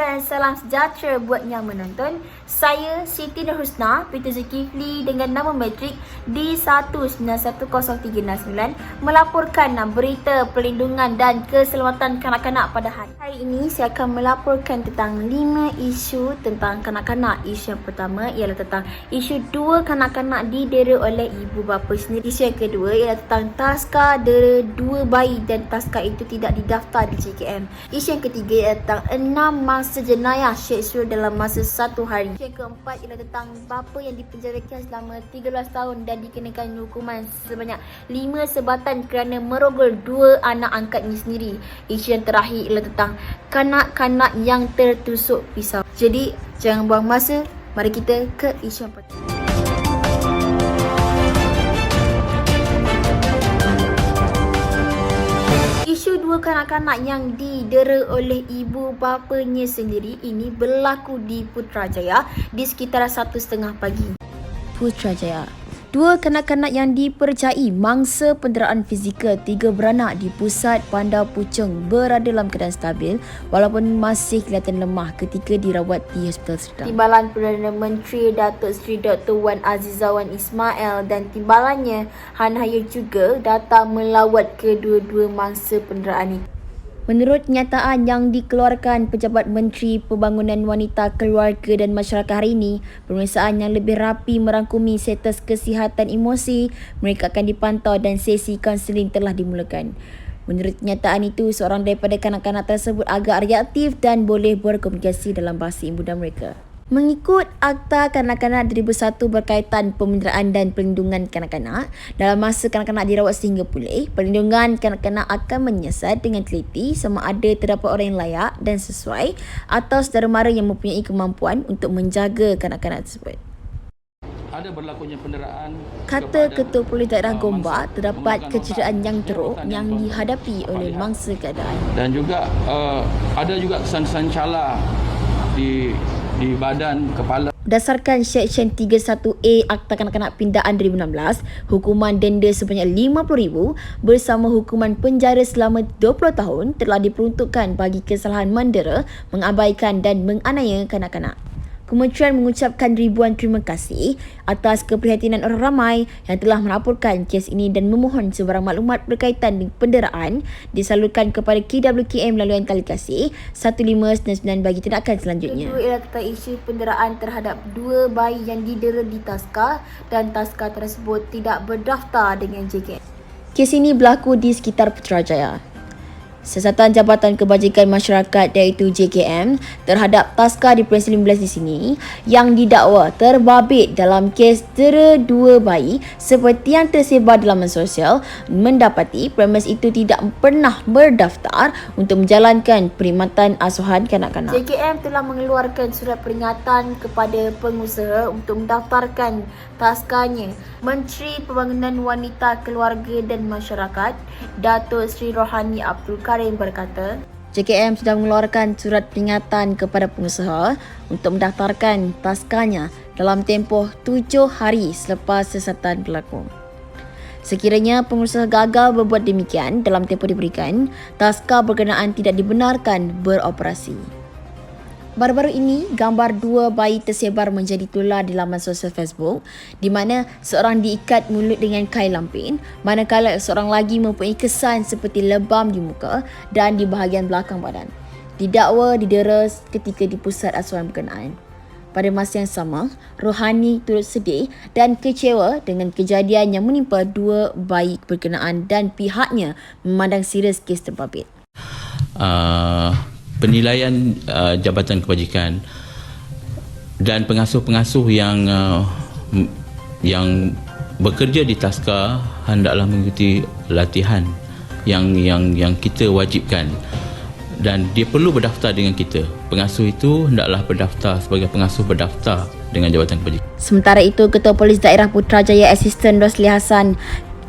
dan salam sejahtera buat yang menonton. Saya Siti Nurhusna Peter Zulkifli dengan nama matrik D1910369 melaporkan berita perlindungan dan keselamatan kanak-kanak pada hari ini. Saya akan melaporkan tentang 5 isu tentang kanak-kanak. Isu yang pertama ialah tentang isu 2 kanak-kanak didera oleh ibu bapa sendiri. Isu yang kedua ialah tentang taska dera 2 bayi dan taska itu tidak didaftar di JKM. Isu yang ketiga ialah tentang 6 masa jenayah seksual dalam masa 1 hari. Isu yang keempat ialah tentang bapa yang dipenjarakan selama 13 tahun dan dikenakan hukuman sebanyak 5 sebatan kerana merogol 2 anak angkatnya sendiri. Isu yang terakhir ialah tentang kanak-kanak yang tertusuk pisau. Jadi jangan buang masa, mari kita ke isu yang pertama. Isu 2 kanak-kanak yang didera oleh ibu bapanya sendiri ini berlaku di Putrajaya di sekitar 1:30 pagi. Putrajaya. 2 kanak-kanak yang dipercayai mangsa penderaan fizikal 3 beranak di pusat Bandar Puchong berada dalam keadaan stabil walaupun masih kelihatan lemah ketika dirawat di Hospital Serdang. Timbalan Perdana Menteri Datuk Seri Dr. Wan Aziza Wan Ismail dan timbalannya Han Hayat juga datang melawat kedua-dua mangsa penderaan itu. Menurut kenyataan yang dikeluarkan Pejabat Menteri Pembangunan Wanita, Keluarga dan Masyarakat hari ini, pemeriksaan yang lebih rapi merangkumi status kesihatan emosi mereka akan dipantau dan sesi kaunseling telah dimulakan. Menurut kenyataan itu, seorang daripada kanak-kanak tersebut agak reaktif dan boleh berkomunikasi dalam bahasa ibunda mereka. Mengikut Akta Kanak-Kanak 2001 berkaitan pemindaraan dan perlindungan kanak-kanak, dalam masa kanak-kanak dirawat sehingga pulih, perlindungan kanak-kanak akan menyiasat dengan teliti sama ada terdapat orang yang layak dan sesuai atau saudara mara yang mempunyai kemampuan untuk menjaga kanak-kanak tersebut. Ada berlakunya penderaan, kata Ketua Polis Daerah Gombak, terdapat kecederaan yang teruk yang dihadapi oleh mangsa keadaan. Dan juga ada juga kesan-kesan cala di badan, kepala. Berdasarkan Seksyen 31A Akta Kanak-Kanak Pindaan 2016, hukuman denda sebanyak RM50,000 bersama hukuman penjara selama 20 tahun telah diperuntukkan bagi kesalahan mendera, mengabaikan dan menganiaya kanak-kanak. Kementerian mengucapkan ribuan terima kasih atas keprihatinan orang ramai yang telah melaporkan kes ini dan memohon sebarang maklumat berkaitan dengan penderaan disalurkan kepada KWKM laluan tali kasih 1599 bagi tindakan selanjutnya. Kedua ialah tentang isu penderaan terhadap 2 bayi yang didera di taska dan taska tersebut tidak berdaftar dengan JKM. Kes ini berlaku di sekitar Putrajaya. Siasatan Jabatan Kebajikan Masyarakat iaitu JKM terhadap taska di Peringkat 19 di sini yang didakwa terbabit dalam kes dera 2 bayi seperti yang tersebar dalam media sosial mendapati premis itu tidak pernah berdaftar untuk menjalankan perkhidmatan asuhan kanak-kanak. JKM telah mengeluarkan surat peringatan kepada pengusaha untuk mendaftarkan taskanya. Menteri Pembangunan Wanita, Keluarga dan Masyarakat Datuk Seri Rohani Abdul Karim berkata, JKM sudah mengeluarkan surat peringatan kepada pengusaha untuk mendaftarkan taskanya dalam tempoh 7 hari selepas siasatan berlaku. Sekiranya pengusaha gagal berbuat demikian dalam tempoh diberikan, taska berkenaan tidak dibenarkan beroperasi. Baru-baru ini, gambar 2 bayi tersebar menjadi tular di laman sosial Facebook di mana seorang diikat mulut dengan kain lampin manakala seorang lagi mempunyai kesan seperti lebam di muka dan di bahagian belakang badan. Didakwa didera ketika di pusat asuhan berkenaan. Pada masa yang sama, Rohani turut sedih dan kecewa dengan kejadian yang menimpa 2 bayi berkenaan dan pihaknya memandang serius kes terbabit. Penilaian Jabatan Kebajikan dan pengasuh-pengasuh yang bekerja di taska hendaklah mengikuti latihan yang kita wajibkan dan dia perlu berdaftar dengan kita. Pengasuh itu hendaklah berdaftar sebagai pengasuh berdaftar dengan Jabatan Kebajikan. Sementara itu, Ketua Polis Daerah Putrajaya Asisten Rosli Hassan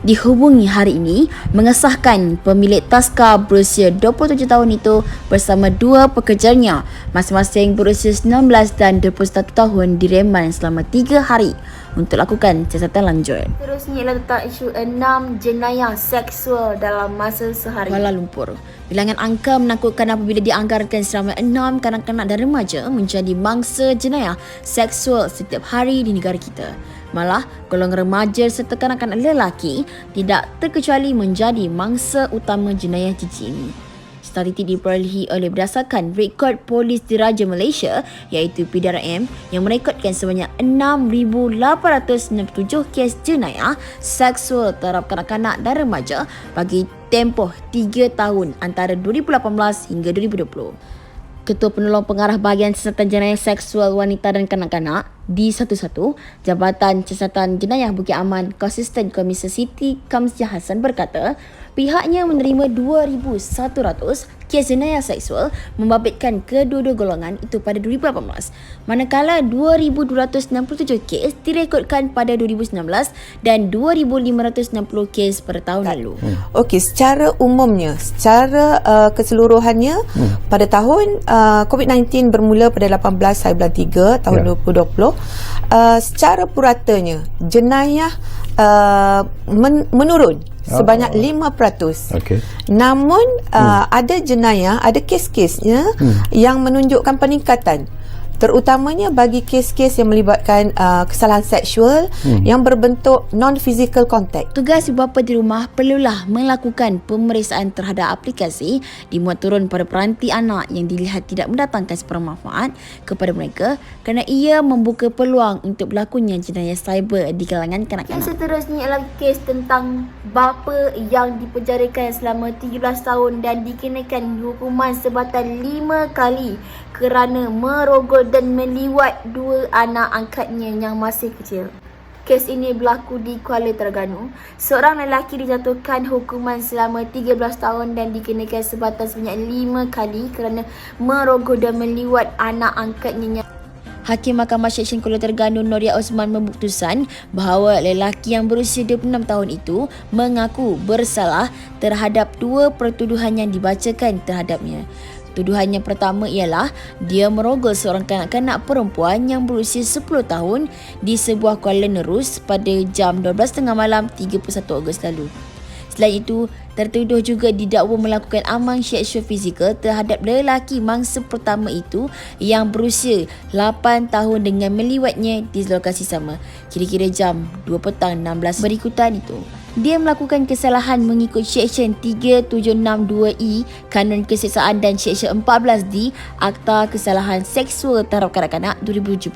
dihubungi hari ini mengesahkan pemilik taska berusia 27 tahun itu bersama dua pekerjanya masing-masing berusia 19 dan 21 tahun direman selama 3 hari untuk lakukan siasatan lanjut. Terusnya ialah tentang isu 6 jenayah seksual dalam masa sehari. Kuala Lumpur. Bilangan angka menakutkan apabila dianggarkan selama 6 kanak-kanak dan remaja menjadi mangsa jenayah seksual setiap hari di negara kita. Malah, golongan remaja serta kanak-kanak lelaki tidak terkecuali menjadi mangsa utama jenayah jijik ini. Statistik diperolehi oleh berdasarkan rekod Polis Diraja Malaysia iaitu PDRM yang merekodkan sebanyak 6,897 kes jenayah seksual terhadap kanak-kanak dan remaja bagi tempoh 3 tahun antara 2018 hingga 2020. Ketua Penolong Pengarah Bahagian Siasatan Jenayah Seksual Wanita dan Kanak-kanak D11 Jabatan Siasatan Jenayah Bukit Aman Konsisten Komisar Siti Kamsiah Hassan berkata pihaknya menerima 2,100 kes jenayah seksual membabitkan kedua-dua golongan itu pada 2018 manakala 2,267 kes direkodkan pada 2019 dan 2,560 kes pada tahun lalu. Okey, secara umumnya, secara keseluruhannya pada tahun COVID-19 bermula pada 18 hari bulan 3 tahun 2020, secara puratanya jenayah menurun sebanyak 5%. Okey. Namun ada jenayah, ada kes-kesnya yang menunjukkan peningkatan, terutamanya bagi kes-kes yang melibatkan kesalahan seksual yang berbentuk non-physical contact. Tugas ibu bapa di rumah perlulah melakukan pemeriksaan terhadap aplikasi dimuat turun pada peranti anak yang dilihat tidak mendatangkan sebarang manfaat kepada mereka kerana ia membuka peluang untuk berlakunya jenayah cyber di kalangan kanak-kanak. Kes seterusnya ialah kes tentang bapa yang dipenjarakan selama 13 tahun dan dikenakan hukuman sebatan 5 kali kerana merogol dan meliwat 2 anak angkatnya yang masih kecil. Kes ini berlaku di Kuala Terengganu. Seorang lelaki dijatuhkan hukuman selama 13 tahun dan dikenakan sebatan sebanyak 5 kali kerana merogol dan meliwat anak angkatnya. Hakim Mahkamah Seksyen Kuala Terengganu Noria Osman memutuskan bahawa lelaki yang berusia 26 tahun itu mengaku bersalah terhadap 2 pertuduhan yang dibacakan terhadapnya. Tuduhan yang pertama ialah dia merogol seorang kanak-kanak perempuan yang berusia 10 tahun di sebuah Kuala Nerus pada jam 12.30 malam 31 Ogos lalu. Selain itu, tertuduh juga didakwa melakukan amang seksual fizikal terhadap lelaki mangsa pertama itu yang berusia 8 tahun dengan meliwatnya di lokasi sama, kira-kira jam 2 petang 16 berikutan itu. Dia melakukan kesalahan mengikut Seksyen 3762E Kanun Keseksaan dan Seksyen 14D Akta Kesalahan Seksual Terhadap Kanak-kanak 2017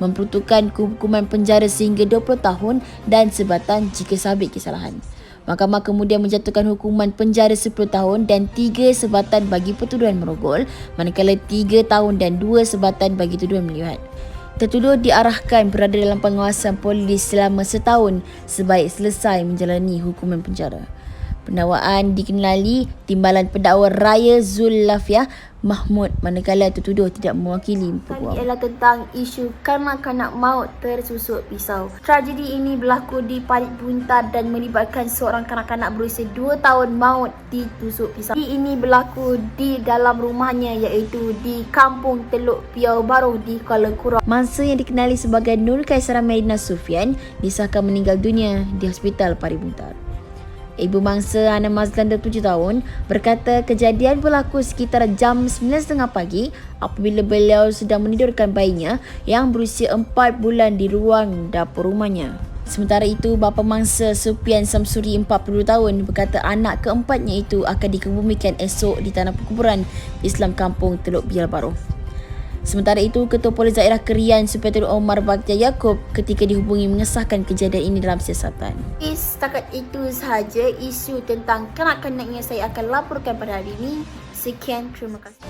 memperuntukkan hukuman penjara sehingga 20 tahun dan sebatan jika sabit kesalahan. Mahkamah kemudian menjatuhkan hukuman penjara 10 tahun dan 3 sebatan bagi pertuduhan merogol, manakala 3 tahun dan 2 sebatan bagi tuduhan meliwat. Tertuduh diarahkan berada dalam pengawasan polis selama setahun sebaik selesai menjalani hukuman penjara. Pendakwaan dikenali Timbalan Pendakwa Raya Zulafiah Mahmud manakala tertuduh tidak mewakili peguam. Ini ialah tentang isu kanak-kanak maut tersusuk pisau. Tragedi ini berlaku di Parit Buntar dan melibatkan seorang kanak-kanak berusia 2 tahun maut ditusuk pisau. Ini berlaku di dalam rumahnya iaitu di Kampung Teluk Piau Baru di Kuala Kurau. Mangsa yang dikenali sebagai Nur Kaisara Medina Sufian disahkan meninggal dunia di Hospital Parit Buntar. Ibu mangsa Ana Mazlan 27 tahun berkata kejadian berlaku sekitar jam 9.30 pagi apabila beliau sedang menidurkan bayinya yang berusia 4 bulan di ruang dapur rumahnya. Sementara itu, bapa mangsa Supian Samsuri 40 tahun berkata anak keempatnya itu akan dikebumikan esok di tanah perkuburan Islam Kampung Teluk Biar Baru. Sementara itu, Ketua Polis Daerah Kerian Superior Omar Bakhtiar Yaakob ketika dihubungi mengesahkan kejadian ini dalam siasatan. Setakat itu sahaja isu tentang kanak-kanak yang saya akan laporkan pada hari ini. Sekian, terima kasih.